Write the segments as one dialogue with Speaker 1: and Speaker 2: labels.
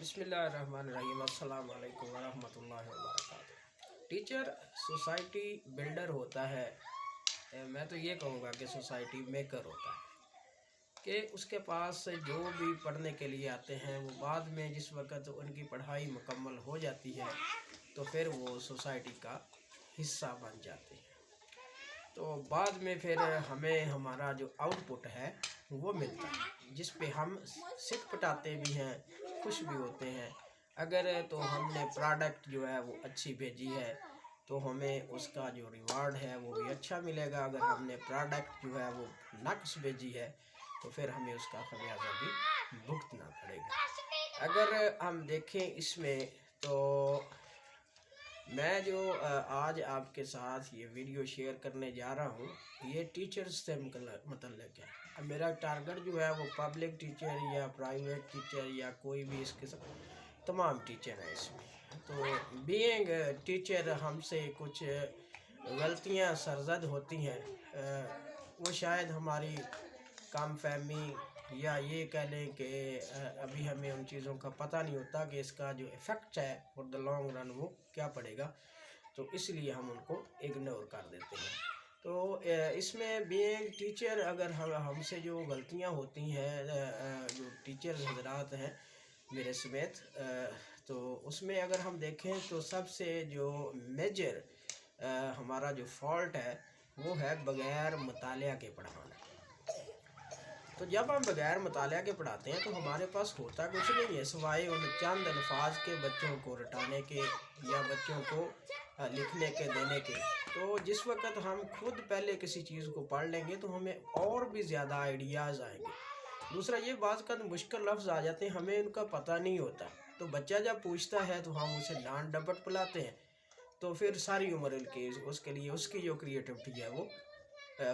Speaker 1: بسم اللہ الرحمن الرحیم۔ السلام علیکم ورحمۃ اللہ وبرکاتہ۔ ٹیچر سوسائٹی بلڈر ہوتا ہے، میں تو یہ کہوں گا کہ سوسائٹی میکر ہوتا ہے، کہ اس کے پاس جو بھی پڑھنے کے لیے آتے ہیں وہ بعد میں جس وقت ان کی پڑھائی مکمل ہو جاتی ہے تو پھر وہ سوسائٹی کا حصہ بن جاتے ہیں، تو بعد میں پھر ہمیں ہمارا جو آؤٹ پٹ ہے وہ ملتا ہے، جس پہ ہم سکھ پٹاتے بھی ہیں، خوش بھی ہوتے ہیں۔ اگر تو ہم نے پروڈکٹ جو ہے وہ اچھی بھیجی ہے تو ہمیں اس کا جو ریوارڈ ہے وہ بھی اچھا ملے گا، اگر ہم نے پروڈکٹ جو ہے وہ نقص بھیجی ہے تو پھر ہمیں اس کا خمیازہ بھی بھگتنا پڑے گا۔ اگر ہم دیکھیں اس میں تو میں جو آج آپ کے ساتھ یہ ویڈیو شیئر کرنے جا رہا ہوں یہ ٹیچرز سے متعلق ہے۔ اب میرا ٹارگٹ جو ہے وہ پبلک ٹیچر یا پرائیویٹ ٹیچر یا کوئی بھی اس قسم تمام ٹیچر ہیں اس میں، تو بینگ ٹیچر ہم سے کچھ غلطیاں سرزد ہوتی ہیں، وہ شاید ہماری کم فہمی یا یہ کہہ لیں کہ ابھی ہمیں ان چیزوں کا پتہ نہیں ہوتا کہ اس کا جو ایفیکٹ ہے فور دا لانگ رن وہ کیا پڑے گا، تو اس لیے ہم ان کو اگنور کر دیتے ہیں۔ تو اس میں بینگ ٹیچر اگر ہم سے جو غلطیاں ہوتی ہیں جو ٹیچر حضرات ہیں میرے سمیت، تو اس میں اگر ہم دیکھیں تو سب سے جو میجر ہمارا جو فالٹ ہے وہ ہے بغیر مطالعہ کے پڑھانا۔ تو جب ہم بغیر مطالعہ کے پڑھاتے ہیں تو ہمارے پاس ہوتا کچھ نہیں ہے سوائے ان چند الفاظ کے بچوں کو رٹانے کے یا بچوں کو لکھنے کے دینے کے، تو جس وقت ہم خود پہلے کسی چیز کو پڑھ لیں گے تو ہمیں اور بھی زیادہ آئیڈیاز آئیں گے۔ دوسرا یہ بعض کا مشکل لفظ آ جاتے ہیں ہمیں ان کا پتہ نہیں ہوتا، تو بچہ جب پوچھتا ہے تو ہم اسے ڈانٹ ڈپٹ پلاتے ہیں، تو پھر ساری عمر اس کے لیے اس کی جو کریٹیوٹی ہے وہ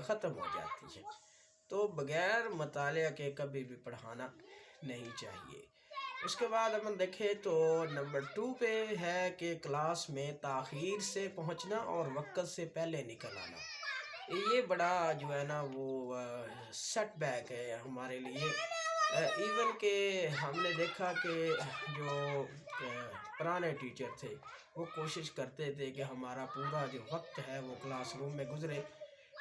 Speaker 1: ختم ہو جاتی ہے۔ تو بغیر مطالعہ کے کبھی بھی پڑھانا نہیں چاہیے۔ اس کے بعد ہم دیکھیں تو نمبر 2 پہ ہے کہ کلاس میں تاخیر سے پہنچنا اور وقت سے پہلے نکل آنا، یہ بڑا جو ہے نا وہ سیٹ بیک ہے ہمارے لیے۔ ایون کہ ہم نے دیکھا کہ جو پرانے ٹیچر تھے وہ کوشش کرتے تھے کہ ہمارا پورا جو وقت ہے وہ کلاس روم میں گزرے،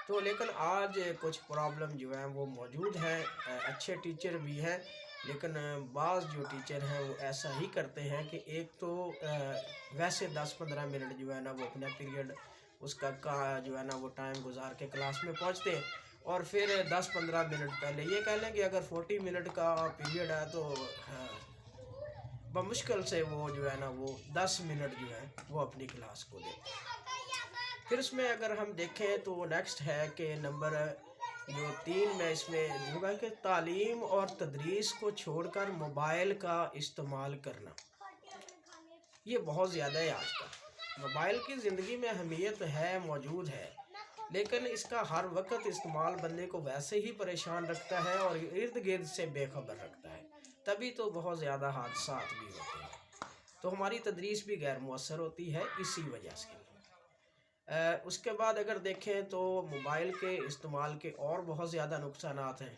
Speaker 1: تو لیکن آج کچھ پرابلم جو ہیں وہ موجود ہیں، اچھے ٹیچر بھی ہیں لیکن بعض جو ٹیچر ہیں وہ ایسا ہی کرتے ہیں کہ ایک تو ویسے 10-15 منٹ جو ہے نا وہ اپنا پیریڈ اس کا جو ہے نا وہ ٹائم گزار کے کلاس میں پہنچتے ہیں، اور پھر 10-15 منٹ پہلے یہ کہہ لیں کہ اگر 40 منٹ کا پیریڈ ہے تو بمشکل سے وہ جو ہے نا وہ 10 منٹ جو ہے وہ اپنی کلاس کو دیتے ہیں۔ پھر اس میں اگر ہم دیکھیں تو نیکسٹ ہے کہ نمبر جو 3 میں اس میں ہوگا کہ تعلیم اور تدریس کو چھوڑ کر موبائل کا استعمال کرنا، یہ بہت زیادہ ہے آج کل۔ موبائل کی زندگی میں اہمیت ہے، موجود ہے، لیکن اس کا ہر وقت استعمال بندے کو ویسے ہی پریشان رکھتا ہے اور ارد گرد سے بے خبر رکھتا ہے، تبھی تو بہت زیادہ حادثات بھی ہوتے ہیں، تو ہماری تدریس بھی غیر مؤثر ہوتی ہے اسی وجہ سے۔ اس کے بعد اگر دیکھیں تو موبائل کے استعمال کے اور بہت زیادہ نقصانات ہیں،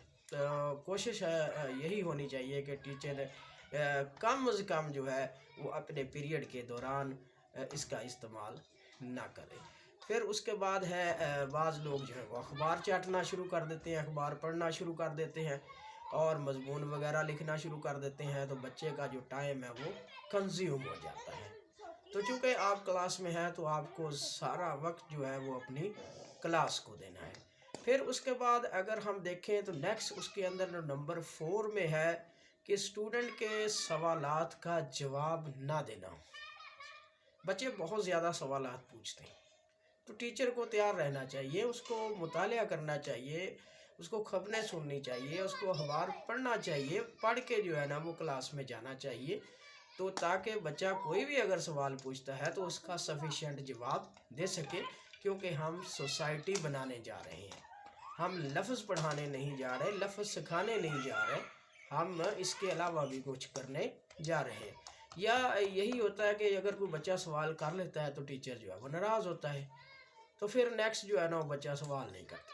Speaker 1: کوشش یہی ہونی چاہیے کہ ٹیچر کم از کم جو ہے وہ اپنے پیریڈ کے دوران اس کا استعمال نہ کرے۔ پھر اس کے بعد ہے بعض لوگ جو ہے وہ اخبار چاٹنا شروع کر دیتے ہیں، اخبار پڑھنا شروع کر دیتے ہیں اور مضمون وغیرہ لکھنا شروع کر دیتے ہیں، تو بچے کا جو ٹائم ہے وہ کنزیوم ہو جاتا ہے۔ تو چونکہ آپ کلاس میں ہیں تو آپ کو سارا وقت جو ہے وہ اپنی کلاس کو دینا ہے۔ پھر اس کے بعد اگر ہم دیکھیں تو نیکسٹ اس کے اندر نمبر 4 میں ہے کہ اسٹوڈنٹ کے سوالات کا جواب نہ دینا۔ بچے بہت زیادہ سوالات پوچھتے ہیں، تو ٹیچر کو تیار رہنا چاہیے، اس کو مطالعہ کرنا چاہیے، اس کو خبریں سننی چاہیے، اس کو اخبار پڑھنا چاہیے، پڑھ کے جو ہے نا وہ کلاس میں جانا چاہیے، تو تاکہ بچہ کوئی بھی اگر سوال پوچھتا ہے تو اس کا سفیشینٹ جواب دے سکے، کیونکہ ہم سوسائٹی بنانے جا رہے ہیں، ہم لفظ پڑھانے نہیں جا رہے، لفظ سکھانے نہیں جا رہے، ہم اس کے علاوہ بھی کچھ کرنے جا رہے ہیں۔ یا یہی ہوتا ہے کہ اگر کوئی بچہ سوال کر لیتا ہے تو ٹیچر جو ہے وہ ناراض ہوتا ہے، تو پھر نیکسٹ جو ہے نا وہ بچہ سوال نہیں کرتا۔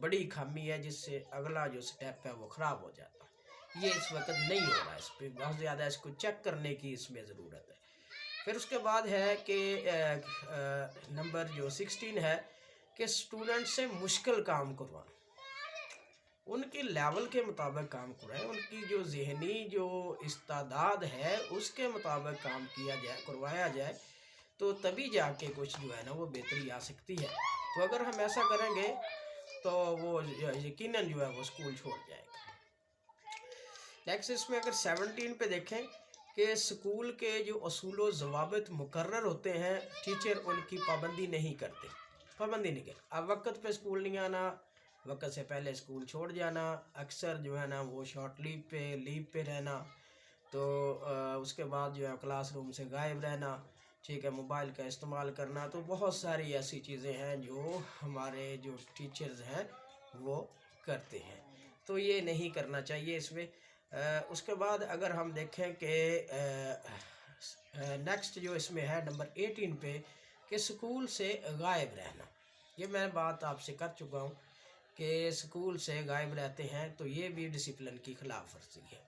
Speaker 1: بڑی خامی ہے، جس سے اگلا جو سٹیپ ہے وہ خراب ہو جاتا ہے۔ یہ اس وقت نہیں ہو رہا ہے، اس پہ بہت زیادہ اس کو چیک کرنے کی اس میں ضرورت ہے۔ پھر اس کے بعد ہے کہ نمبر جو 16 ہے کہ اسٹوڈنٹ سے مشکل کام کروانا، ان کی لیول کے مطابق کام کرائیں، ان کی جو ذہنی جو استعداد ہے اس کے مطابق کام کیا جائے، کروایا جائے، تو تبھی جا کے کچھ جو ہے نا وہ بہتری آ سکتی ہے۔ تو اگر ہم ایسا کریں گے تو وہ یقیناً جو ہے وہ اسکول چھوڑ جائے گا۔ نیکسٹ اس میں اگر 17 پہ دیکھیں کہ اسکول کے جو اصول و ضوابط مقرر ہوتے ہیں، ٹیچر ان کی پابندی نہیں کرتے۔ اب وقت پہ اسکول نہیں آنا، وقت سے پہلے اسکول چھوڑ جانا، اکثر جو ہے نا وہ شارٹ لیو پہ رہنا، تو اس کے بعد جو ہے کلاس روم سے غائب رہنا، ٹھیک ہے، موبائل کا استعمال کرنا، تو بہت ساری ایسی چیزیں ہیں جو ہمارے جو ٹیچرز ہیں وہ کرتے ہیں، تو یہ نہیں کرنا چاہیے اس میں۔ اس کے بعد اگر ہم دیکھیں کہ نیکسٹ جو اس میں ہے نمبر 18 پہ کہ اسکول سے غائب رہنا، یہ میں بات آپ سے کر چکا ہوں کہ اسکول سے غائب رہتے ہیں تو یہ بھی ڈسپلن کی خلاف ورزی ہے،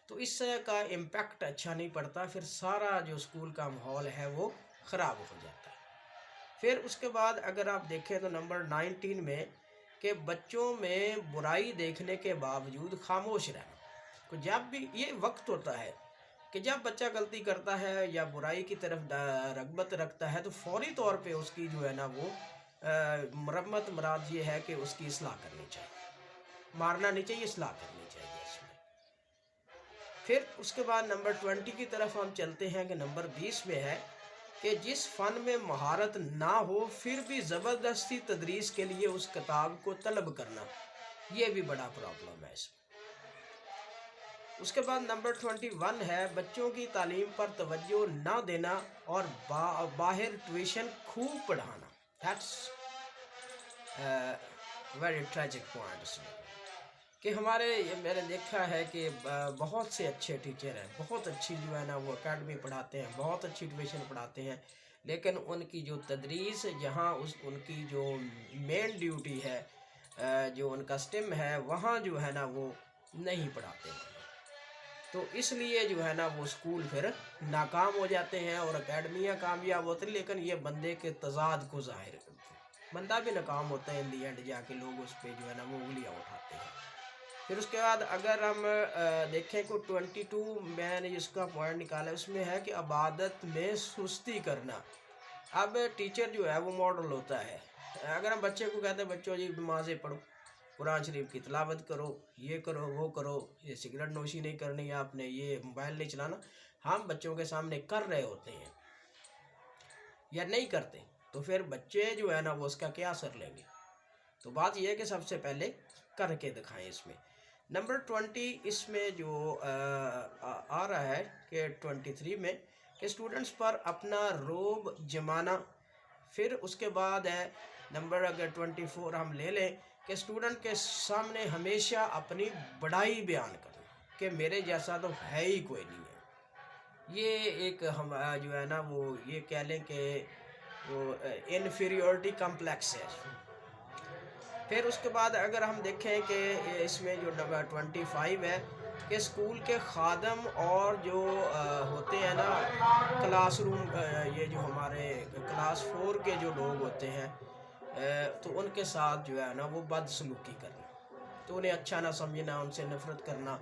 Speaker 1: تو اس سے کا امپیکٹ اچھا نہیں پڑتا، پھر سارا جو اسکول کا ماحول ہے وہ خراب ہو جاتا ہے۔ پھر اس کے بعد اگر آپ دیکھیں تو نمبر 19 میں کہ بچوں میں برائی دیکھنے کے باوجود خاموش رہنا، جب بھی یہ وقت ہوتا ہے کہ جب بچہ غلطی کرتا ہے یا برائی کی طرف رغبت رکھتا ہے تو فوری طور پہ اس کی جو ہے نا وہ مرمت مراد یہ ہے کہ اس کی اصلاح کرنی چاہیے، مارنا نہیں چاہیے، اصلاح کرنی چاہیے اس میں۔ پھر اس کے بعد نمبر 20 کی طرف ہم چلتے ہیں کہ نمبر 20 میں ہے کہ جس فن میں مہارت نہ ہو پھر بھی زبردستی تدریس کے لیے اس کتاب کو طلب کرنا، یہ بھی بڑا پرابلم ہے اس میں۔ اس کے بعد نمبر 21 ہے بچوں کی تعلیم پر توجہ نہ دینا اور باہر ٹیوشن خوب پڑھانا، دیٹس ویری ٹریجک پوائنٹ اس میں، کہ میں نے دیکھا ہے کہ بہت سے اچھے ٹیچر ہیں، بہت اچھی جو ہے نا وہ اکیڈمی پڑھاتے ہیں، بہت اچھی ٹیوشن پڑھاتے ہیں، لیکن ان کی جو تدریس جہاں ان کی جو مین ڈیوٹی ہے، جو ان کا سٹم ہے، وہاں جو ہے نا وہ نہیں پڑھاتے ہیں، تو اس لیے جو ہے نا وہ اسکول پھر ناکام ہو جاتے ہیں اور اکیڈمیاں کامیاب ہوتی ہیں، لیکن یہ بندے کے تضاد کو ظاہر کرتے ہیں، بندہ بھی ناکام ہوتا ہے، ان دی اینڈ جا کے لوگ اس پہ جو ہے نا وہ انگلیاں اٹھاتے ہیں۔ پھر اس کے بعد اگر ہم دیکھیں کہ 22 میں نے جس کا پوائنٹ نکالا اس میں ہے کہ عبادت میں سستی کرنا۔ اب ٹیچر جو ہے وہ ماڈل ہوتا ہے، اگر ہم بچے کو کہتے ہیں بچوں جی نمازیں پڑھو، قرآن شریف کی تلاوت کرو، یہ کرو وہ کرو، یہ سگریٹ نوشی نہیں کرنی، آپ نے یہ موبائل نہیں چلانا، ہم بچوں کے سامنے کر رہے ہوتے ہیں یا نہیں کرتے، تو پھر بچے جو ہے نا وہ اس کا کیا اثر لیں گے؟ تو بات یہ ہے کہ سب سے پہلے کر کے دکھائیں اس میں۔ نمبر 20 اس میں جو آ رہا ہے کہ 23 میں کہ اسٹوڈنٹس پر اپنا روب جمانا، پھر اس کے بعد ہے نمبر اگر 24 ہم لے لیں کہ اسٹوڈنٹ کے سامنے ہمیشہ اپنی بڑائی بیان کرنا کہ میرے جیسا تو ہے ہی کوئی نہیں ہے، یہ ایک ہم جو ہے نا وہ یہ کہہ لیں کہ وہ انفیریورٹی کمپلیکس ہے۔ پھر اس کے بعد اگر ہم دیکھیں کہ اس میں جو نمبر 25 ہے کہ اسکول کے خادم اور جو ہوتے ہیں نا کلاس روم، یہ جو ہمارے کلاس 4 کے جو لوگ ہوتے ہیں تو ان کے ساتھ جو ہے نا وہ بد سلوکی کرنا، تو انہیں اچھا نہ سمجھنا، ان سے نفرت کرنا،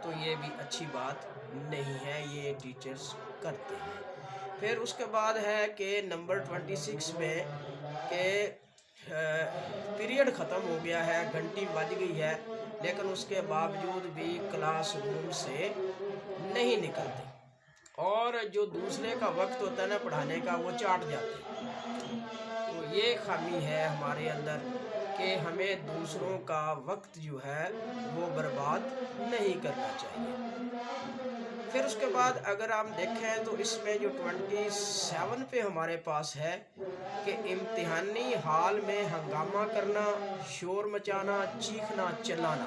Speaker 1: تو یہ بھی اچھی بات نہیں ہے، یہ ٹیچرز کرتے ہیں۔ پھر اس کے بعد ہے کہ نمبر 26 میں کہ پیریڈ ختم ہو گیا ہے، گھنٹی بج گئی ہے، لیکن اس کے باوجود بھی کلاس روم سے نہیں نکلتے اور جو دوسرے کا وقت ہوتا ہے نا پڑھانے کا وہ چاٹ جاتے ہیں، تو یہ خامی ہے ہمارے اندر کہ ہمیں دوسروں کا وقت جو ہے وہ برباد نہیں کرنا چاہیے۔ پھر اس کے بعد اگر ہم دیکھیں تو اس میں جو 27 پہ ہمارے پاس ہے کہ امتحانی حال میں ہنگامہ کرنا، شور مچانا، چیخنا، چلانا،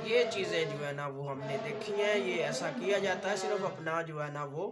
Speaker 1: یہ چیزیں جو ہے نا وہ ہم نے دیکھی ہیں، یہ ایسا کیا جاتا ہے صرف اپنا جو ہے نا وہ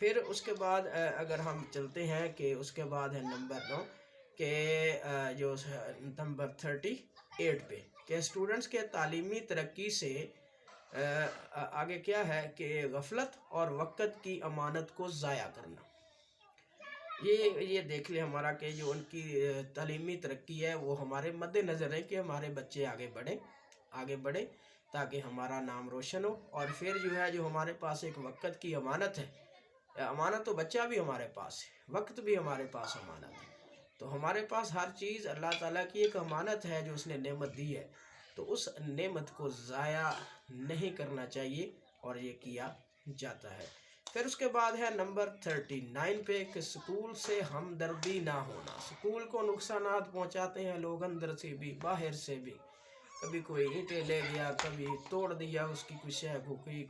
Speaker 1: پھر اس کے بعد اگر ہم چلتے ہیں کہ اس کے بعد ہے نمبر 9 کہ جو نمبر 38 پہ کہ اسٹوڈنٹس کے تعلیمی ترقی سے آگے کیا ہے کہ غفلت اور وقت کی امانت کو ضائع کرنا. یہ دیکھ لیں ہمارا کہ جو ان کی تعلیمی ترقی ہے وہ ہمارے مد نظر ہے کہ ہمارے بچے آگے بڑھیں تاکہ ہمارا نام روشن ہو. اور پھر جو ہے جو ہمارے پاس ایک وقت کی امانت ہے، امانت تو بچہ بھی ہمارے پاس ہے، وقت بھی ہمارے پاس امانت ہے. تو ہمارے پاس ہر چیز اللہ تعالیٰ کی ایک امانت ہے جو اس نے نعمت دی ہے، تو اس نعمت کو ضائع نہیں کرنا چاہیے اور یہ کیا جاتا ہے. پھر اس کے بعد ہے نمبر 39 پہ کہ سکول سے ہمدردی نہ ہونا. سکول کو نقصانات پہنچاتے ہیں لوگ اندر سے بھی باہر سے بھی. کبھی کوئی اینٹیں لے گیا، کبھی توڑ دیا اس کی کوئی شے کو کوئی.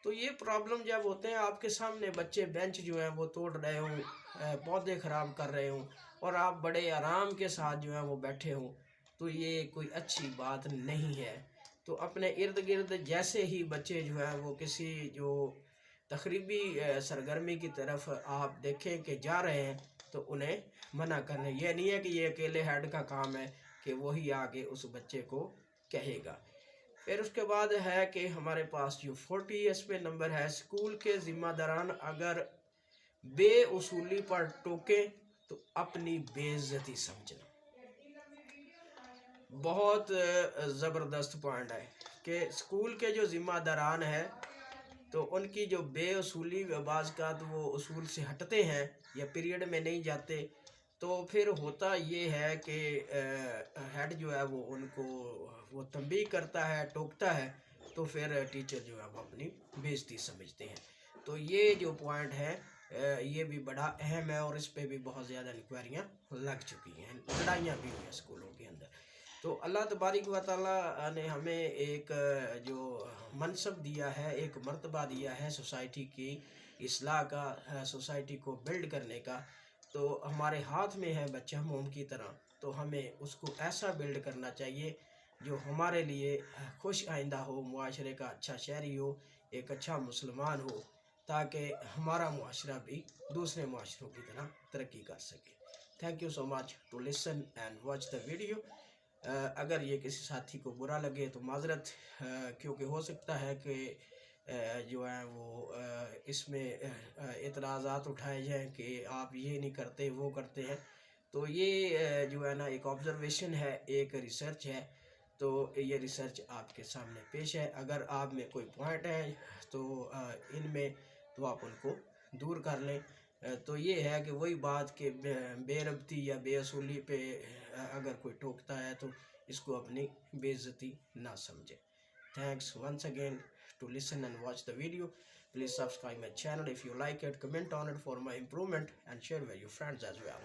Speaker 1: تو یہ پرابلم جب ہوتے ہیں آپ کے سامنے بچے بینچ جو ہیں وہ توڑ رہے ہوں، پودے خراب کر رہے ہوں اور آپ بڑے آرام کے ساتھ جو ہیں وہ بیٹھے ہوں، تو یہ کوئی اچھی بات نہیں ہے. تو اپنے ارد گرد جیسے ہی بچے جو ہیں وہ کسی جو تخریبی سرگرمی کی طرف آپ دیکھیں کہ جا رہے ہیں تو انہیں منع کرنا. یہ نہیں ہے کہ یہ اکیلے ہیڈ کا کام ہے کہ وہی آگے اس بچے کو کہے گا. پھر اس کے بعد ہے کہ ہمارے پاس جو 40 پہ نمبر ہے اسکول کے ذمہ داران اگر بے اصولی پر ٹوکیں تو اپنی بے عزتی سمجھنا. بہت زبردست پوائنٹ ہے کہ اسکول کے جو ذمہ داران ہیں تو ان کی جو بے اصولی بعض کا تو وہ اصول سے ہٹتے ہیں یا پیریڈ میں نہیں جاتے، تو پھر ہوتا یہ ہے کہ ہیڈ جو ہے وہ ان کو وہ تنبیہ کرتا ہے، ٹوکتا ہے، تو پھر ٹیچر جو ہے وہ اپنی بے عزتی سمجھتے ہیں. تو یہ جو پوائنٹ ہے یہ بھی بڑا اہم ہے اور اس پہ بھی بہت زیادہ انکوائریاں لگ چکی ہیں، لڑائیاں بھی ہوئی ہیں اسکولوں کے اندر. تو اللہ تبارک و تعالیٰ نے ہمیں ایک جو منصب دیا ہے، ایک مرتبہ دیا ہے سوسائٹی کی اصلاح کا، سوسائٹی کو بلڈ کرنے کا. تو ہمارے ہاتھ میں ہے بچہ موم کی طرح، تو ہمیں اس کو ایسا بلڈ کرنا چاہیے جو ہمارے لیے خوش آئندہ ہو، معاشرے کا اچھا شہری ہو، ایک اچھا مسلمان ہو، تاکہ ہمارا معاشرہ بھی دوسرے معاشروں کی طرح ترقی کر سکے. Thank you so much to listen and watch the video. اگر یہ کسی ساتھی کو برا لگے تو معذرت، کیونکہ ہو سکتا ہے کہ جو ہیں وہ اس میں اعتراضات اٹھائے جائیں کہ آپ یہ نہیں کرتے وہ کرتے ہیں. تو یہ جو ہے نا ایک آبزرویشن ہے، ایک ریسرچ ہے، تو یہ ریسرچ آپ کے سامنے پیش ہے. اگر آپ میں کوئی پوائنٹ ہے تو ان میں تو آپ ان کو دور کر لیں. تو یہ ہے کہ وہی بات کہ بے ربطی یا بے اصولی پہ اگر کوئی ٹوکتا ہے تو اس کو اپنی بے عزتی نہ سمجھے. Thanks once again to listen and watch the video. Please subscribe my channel if you like it, comment on it for my improvement and share with your friends as well.